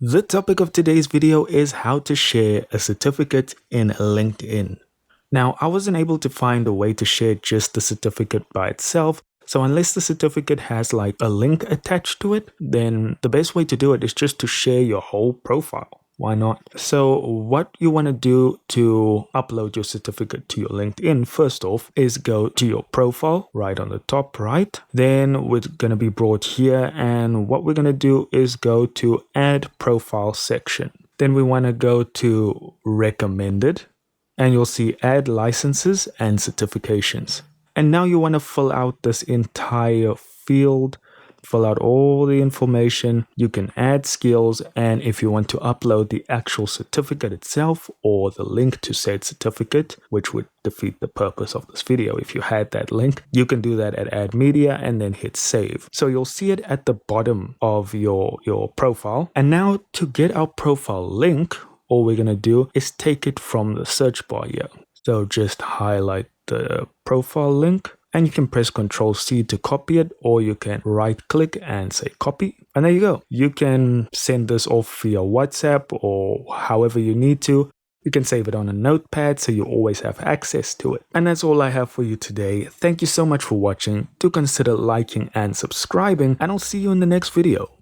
The topic of today's video is how to share a certificate in LinkedIn. Now, I wasn't able to find a way to share just the certificate by itself, so unless the certificate has like a link attached to it, then the best way to do it is just to share your whole profile. Why not? So what you want to do to upload your certificate to your LinkedIn, first off, is go to your profile right on the top right. Then we're going to be brought here, and what we're going to do is go to add profile section. Then we want to go to recommended, and you'll see add licenses and certifications. And now you want to fill out this entire field. Fill out all the information. You can add skills, and if you want to upload the actual certificate itself or the link to said certificate, which would defeat the purpose of this video if you had that link, you can do that at add media and then hit save. So you'll see it at the bottom of your profile. And now to get our profile link, all we're going to do is take it from the search bar here. So just highlight the profile link, and you can press Ctrl C to copy it, or you can right click and say copy. And there you go. You can send this off via WhatsApp or however you need to. You can save it on a notepad so you always have access to it. And that's all I have for you today. Thank you so much for watching. Do consider liking and subscribing, and I'll see you in the next video.